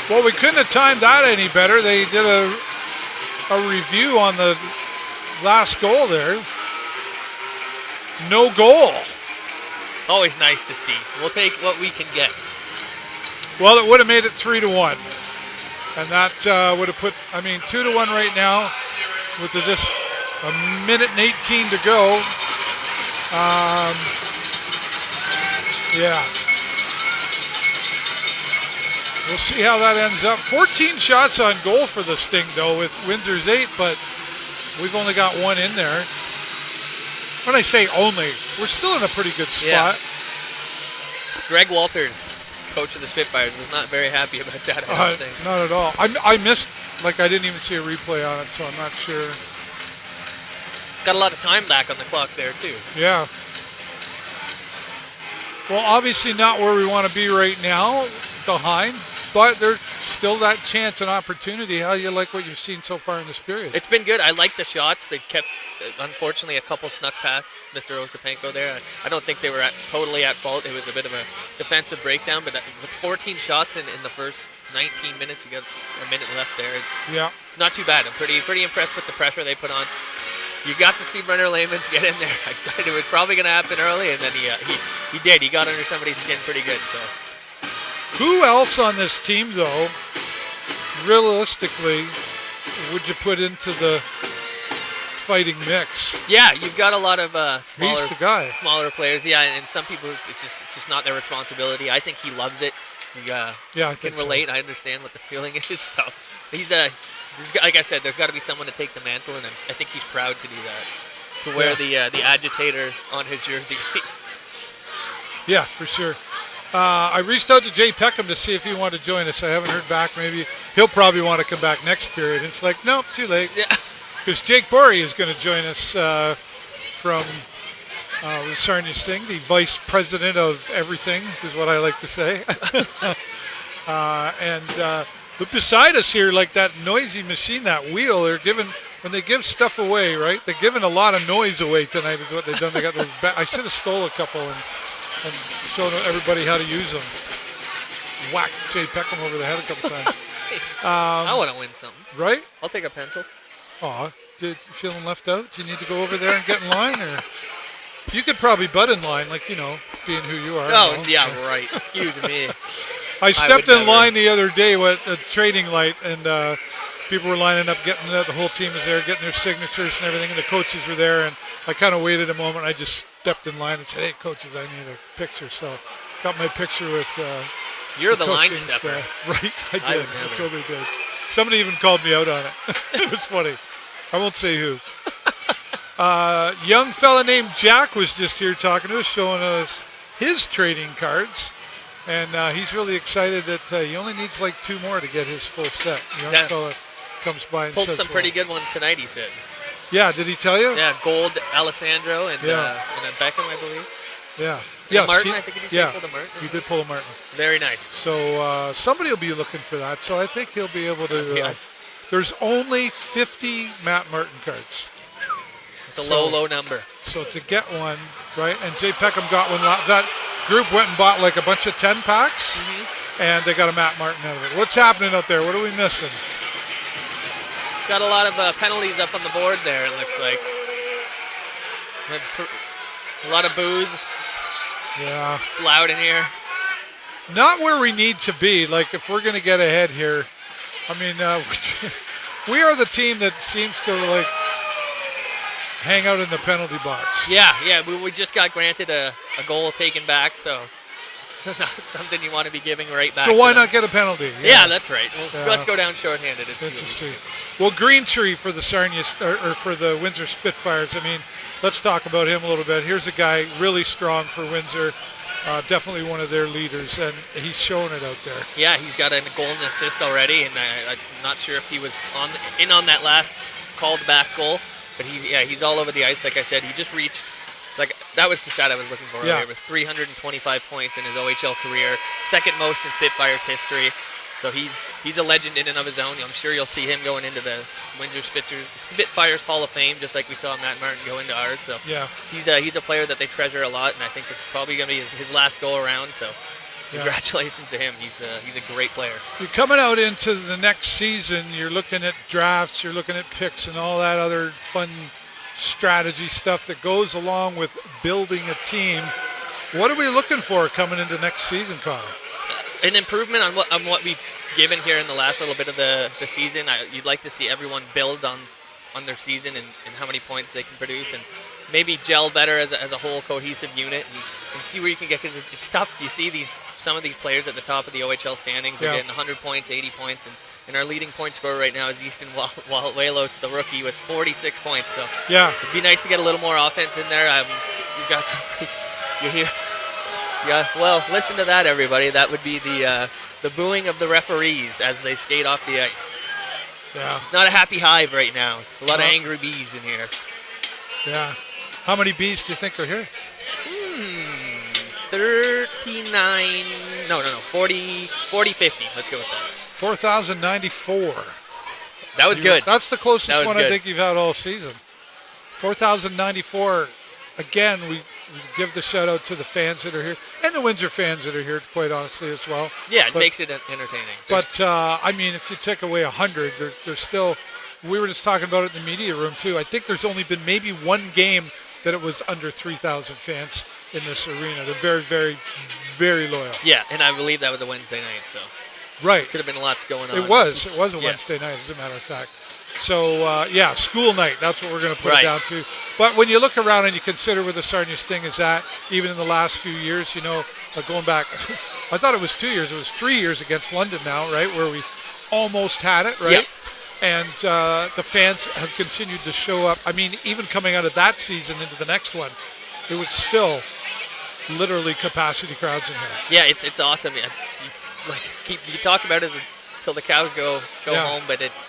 Well, we couldn't have timed that any better. They did a review on the last goal there. No goal. Always nice to see. We'll take what we can get. Well, it would have made it 3-1. And that would have put, 2-1 right now with just a minute and 18 to go. Yeah. We'll see how that ends up. 14 shots on goal for the Sting, though, with Windsor's 8, but we've only got one in there. When I say only, we're still in a pretty good spot. Yeah. Greg Walters, coach of the Spitfires, was not very happy about that, I don't think. Not at all. I missed, I didn't even see a replay on it, so I'm not sure. Got a lot of time back on the clock there, too. Yeah. Well, obviously not where we want to be right now, behind, but there's still that chance and opportunity. How do you like what you've seen so far in this period? It's been good. I like the shots. They've kept, unfortunately, a couple snuck past Mr. Osapenko there. I don't think they were totally at fault. It was a bit of a defensive breakdown, but with 14 shots in the first 19 minutes, you got a minute left there. It's not too bad. I'm pretty impressed with the pressure they put on. You got to see Brenner Layman's get in there. I said it was probably going to happen early, and then he did. He got under somebody's skin pretty good. So, who else on this team, though, realistically, would you put into the fighting mix? Yeah, you've got a lot of He's the guy. smaller players. Yeah, and some people, it's just not their responsibility. I think he loves it. I can relate. So. I understand what the feeling is. So he's like I said, there's got to be someone to take the mantle, and I think he's proud to do that, to wear the agitator on his jersey. Yeah, for sure. I reached out to Jay Peckham to see if he wanted to join us. I haven't heard back. Maybe he'll probably want to come back next period. It's like, nope, too late. Yeah. Because Jake Borey is going to join us from the Sarnia Sting, the vice president of everything, is what I like to say. But beside us here, like that noisy machine, that wheel, when they give stuff away, right? They're giving a lot of noise away tonight is what they've done. They got those I should have stole a couple and shown everybody how to use them. Whack Jay Peckham over the head a couple times. I want to win something. Right? I'll take a pencil. Aw, you feeling left out? Do you need to go over there and get in line? Or you could probably butt in line, being who you are. Oh, yeah, right. Excuse me. I stepped in line the other day at a trading light, and people were lining up, getting the whole team was there, getting their signatures and everything, and the coaches were there, and I kind of waited a moment. I just stepped in line and said, "Hey, coaches, I need a picture." So got my picture with You're the line stepper. Right, I did. I totally did. Somebody even called me out on it. It was funny. I won't say who. Young fella named Jack was just here talking to us, showing us his trading cards. And he's really excited that he only needs 2 more to get his full set. Young fella comes by and pulled says some pretty good ones tonight, he said. Yeah, did he tell you? Yeah, gold Alessandro and then Beckham, I believe. Yeah. And Martin, I think he pulled a Martin. He did pull a Martin. Very nice. So somebody will be looking for that. So I think he'll be able to. There's only 50 Matt Martin cards. It's a low number. So to get one, right? And Jay Peckham got one. That group went and bought a bunch of 10 packs, and they got a Matt Martin out of it. What's happening out there? What are we missing? Got a lot of penalties up on the board there, it looks like. A lot of booze. Yeah. It's loud in here. Not where we need to be. If we're going to get ahead here, we are the team that seems to hang out in the penalty box. Yeah. We just got granted a goal taken back, so it's not something you want to be giving right back. So why not get a penalty? Yeah, that's right. Well, let's go down shorthanded. It's interesting. Well, Green Tree for the Sarnia or for the Windsor Spitfires. Let's talk about him a little bit. Here's a guy really strong for Windsor. Definitely one of their leaders, and he's showing it out there. Yeah, he's got a goal and assist already, and I'm not sure if he was on that last called back goal, but he's all over the ice. Like I said, he just reached, that was the stat I was looking for earlier. It was 325 points in his OHL career, second most in Spitfires history. So he's a legend in and of his own. I'm sure you'll see him going into the Windsor Spitfires Hall of Fame, just like we saw Matt Martin go into ours. So he's a player that they treasure a lot, and I think this is probably going to be his last go around. So congratulations to him. He's a great player. You're coming out into the next season. You're looking at drafts. You're looking at picks and all that other fun strategy stuff that goes along with building a team. What are we looking for coming into next season, Connor? An improvement on what we've given here in the last little bit of the season. You'd like to see everyone build on their season and how many points they can produce, and maybe gel better as a whole cohesive unit and see where you can get, because it's tough. You see some of these players at the top of the OHL standings are getting 100 points, 80 points, and our leading point scorer right now is Easton Waluelos, the rookie, with 46 points. So it'd be nice to get a little more offense in there. You've got somebody you hear. Yeah, well, listen to that, everybody. That would be the booing of the referees as they skate off the ice. Yeah. It's not a happy hive right now. It's a lot of angry bees in here. Yeah. How many bees do you think are here? 39. No, 40, 50. Let's go with that. 4,094. That was good. That's the closest one good. I think you've had all season. 4,094. Again, we give the shout out to the fans that are here and the Windsor fans that are here, quite honestly, as well. Yeah, it makes it entertaining. But, I mean, if you take away 100, there's still, we were just talking about it in the media room, too. I think there's only been maybe one game that it was under 3,000 fans in this arena. They're very, very, very loyal. Yeah, and I believe that was a Wednesday night, so. Right. Could have been lots going on. It was a Wednesday night, as a matter of fact. So, school night, that's what we're going to put it down to. But when you look around and you consider where the Sarnia Sting is at, even in the last few years, going back, I thought it was 2 years. It was 3 years against London now, right, where we almost had it, right? Yep. And the fans have continued to show up. I mean, even coming out of that season into the next one, it was still literally capacity crowds in here. Yeah, it's awesome. You talk about it until the cows go home, but it's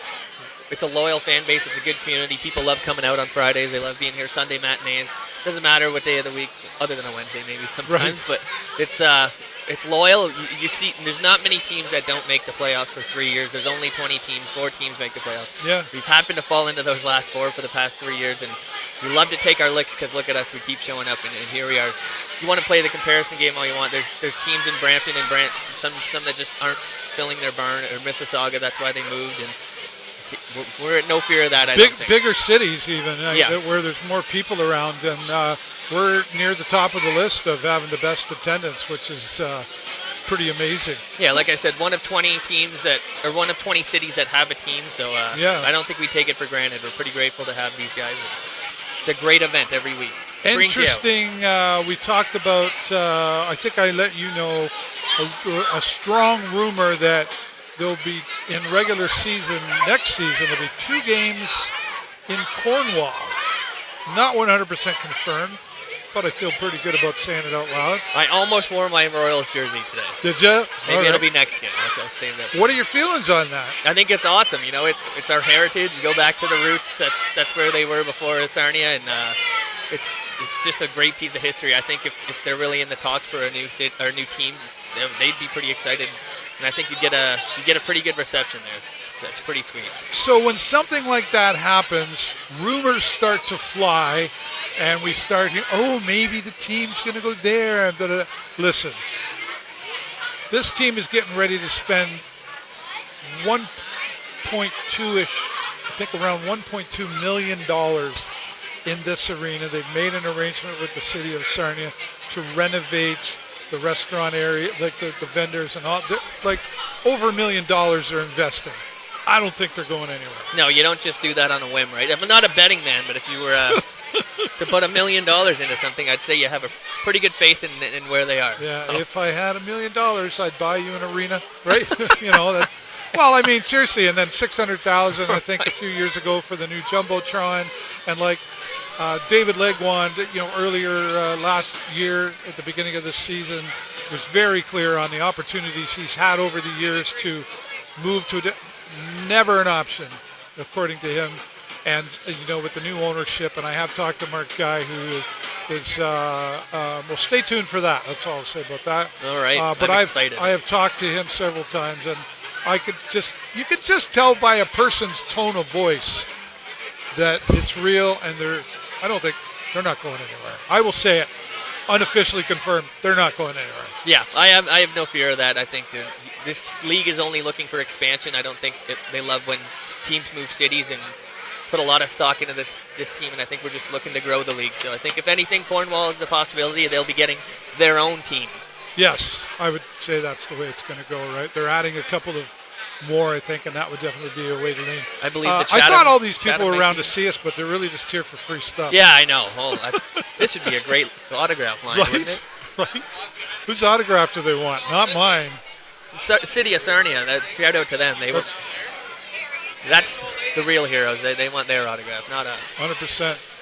a loyal fan base. It's a good community. People love coming out on Fridays. They love being here. Sunday matinees. Doesn't matter what day of the week, other than a Wednesday maybe sometimes. Right. But it's loyal. You see, there's not many teams that don't make the playoffs for 3 years. There's only 20 teams. 4 teams make the playoffs. Yeah. We've happened to fall into those last 4 for the past 3 years, and we love to take our licks because look at us. We keep showing up, and here we are. You want to play the comparison game all you want. There's teams in Brampton and some that just aren't filling their barn, or Mississauga. That's why they moved, and we're at no fear of that. I don't think. Bigger cities even, where there's more people around, and we're near the top of the list of having the best attendance, which is pretty amazing. Yeah, like I said, one of 20 cities that have a team. So I don't think we take it for granted. We're pretty grateful to have these guys. It's a great event every week. Interesting. We talked about. I think I let you know a strong rumor that there'll be, in regular season, next season, there'll be 2 games in Cornwall. Not 100% confirmed, but I feel pretty good about saying it out loud. I almost wore my Royals jersey today. Did you? Maybe it'll be next game. I'll save that. What are your feelings on that? I think it's awesome. It's our heritage. You go back to the roots. That's where they were before Sarnia, and it's just a great piece of history. I think if they're really in the talks for a new team, they'd be pretty excited. And I think you get a pretty good reception there. That's pretty sweet. So when something like that happens, rumors start to fly, and we start hearing, maybe the team's going to go there. And listen, this team is getting ready to spend 1.2-ish, I think around $1.2 million in this arena. They've made an arrangement with the city of Sarnia to renovate the restaurant area, like the vendors and all. Like over $1 million they're investing. I don't think they're going anywhere. No, you don't just do that on a whim, right? I'm not a betting man, but if you were to put $1 million into something, I'd say you have a pretty good faith in where they are. Yeah, if I had $1 million, I'd buy you an arena, right? That's. Well, I mean, seriously, and then $600,000, I think, a few years ago for the new jumbotron, and like. David Legwand, earlier last year at the beginning of this season, was very clear on the opportunities he's had over the years to move to never an option, according to him. And, with the new ownership, and I have talked to Mark Guy, who is, well, stay tuned for that. That's all I'll say about that. All right, but I'm excited. I have talked to him several times, and you could just tell by a person's tone of voice that it's real, and I don't think they're not going anywhere. I will say it. unofficially confirmed, they're not going anywhere. Yeah, I have no fear of that. I think that this league is only looking for expansion. I don't think they love when teams move cities and put a lot of stock into this team, and I think we're just looking to grow the league. So I think if anything, Cornwall is a possibility. They'll be getting their own team. Yes, I would say that's the way it's going to go, right? They're adding a couple of more, I think, and that would definitely be a way to lean. I believe I thought all these people were around to see us, but they're really just here for free stuff. Yeah, I know. This would be a great autograph line, right? wouldn't it? Right. Whose autograph do they want? Not mine. City of Sarnia. Shout out to them. That's the real heroes. They want their autograph, not us. 100%.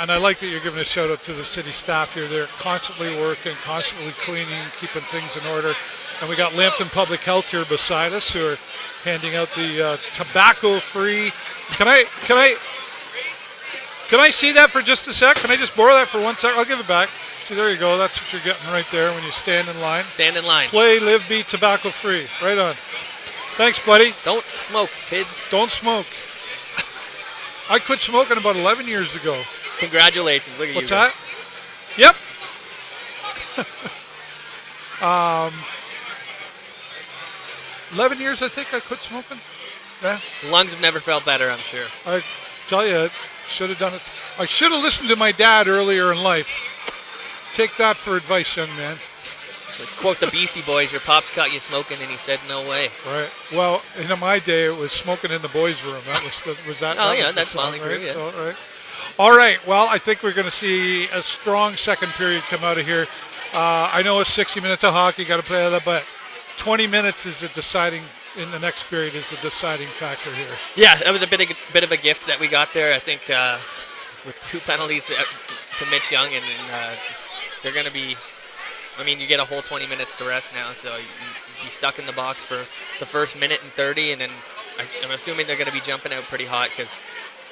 And I like that you're giving a shout out to the city staff here. They're constantly working, constantly cleaning, keeping things in order. And we got Lambton Public Health here beside us, who are handing out the tobacco-free. Can I see that for just a sec? Can I just borrow that for 1 sec? I'll give it back. See, there you go. That's what you're getting right there when you stand in line. Stand in line. Play, live, be tobacco-free. Right on. Thanks, buddy. Don't smoke, kids. Don't smoke. I quit smoking about 11 years ago. Congratulations. Look at What's you. that? Yep. 11 years, I think, I quit smoking. Yeah. Lungs have never felt better, I'm sure. I tell you, should have done it. I should have listened to my dad earlier in life. Take that for advice, young man. Quote the Beastie Boys, your pops caught you smoking, and he said, no way. Right. Well, in my day, it was smoking in the boys' room. That was that. Oh, that yeah, was the that's song, Molly Crew, right? yeah. So, right. All right. Well, I think we're going to see a strong second period come out of here. I know it's 60 minutes of hockey, got to play that, but 20 minutes is the deciding. In the next period is the deciding factor here. Yeah, that was a bit of a gift that we got there. I think with 2 penalties to Mitch Young, and they're going to be. I mean, you get a whole 20 minutes to rest now, so you be stuck in the box for the first minute and 30, and then I'm assuming they're going to be jumping out pretty hot because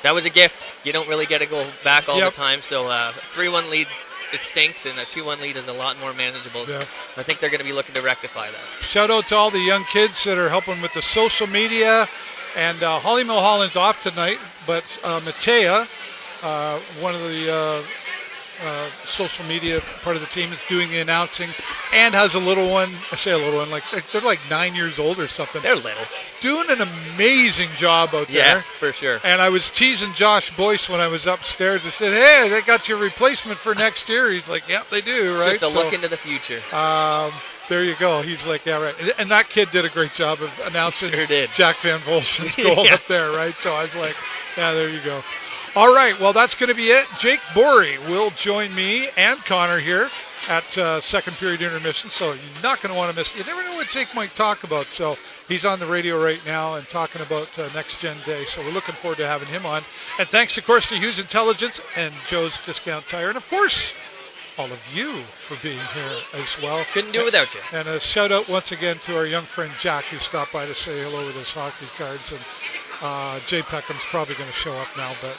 that was a gift. You don't really get to go back all the time. So 3-1 lead, it stinks, and a 2-1 lead is a lot more manageable. So I think they're going to be looking to rectify that. Shout out to all the young kids that are helping with the social media. And Holly Mulholland's off tonight, but Matea, one of the social media part of the team, is doing the announcing and has a little one. I say a little one, like they're like 9 years old or something. They're little. Doing an amazing job out there. Yeah, for sure. And I was teasing Josh Boyce when I was upstairs. I said, hey, they got your replacement for next year. He's like, yep, they do, right? Just a look into the future. There you go. He's like, yeah, right. And that kid did a great job of announcing Jack Van Volson's goal up there, right? So I was like, yeah, there you go. All right, well, that's going to be it. Jake Borey will join me and Connor here at second period intermission, so you're not going to want to miss it. You never know what Jake might talk about, so he's on the radio right now and talking about Next Gen Day, so we're looking forward to having him on. And thanks, of course, to Hughes Intelligence and Joe's Discount Tire, and, of course, all of you for being here as well. Couldn't do it without you. And a shout-out once again to our young friend Jack, who stopped by to say hello with his hockey cards, and Jay Peckham's probably going to show up now, but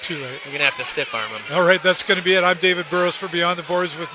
too late. You're going to have to stiff arm him. All right, that's going to be it. I'm David Burrows for Beyond the Boards with my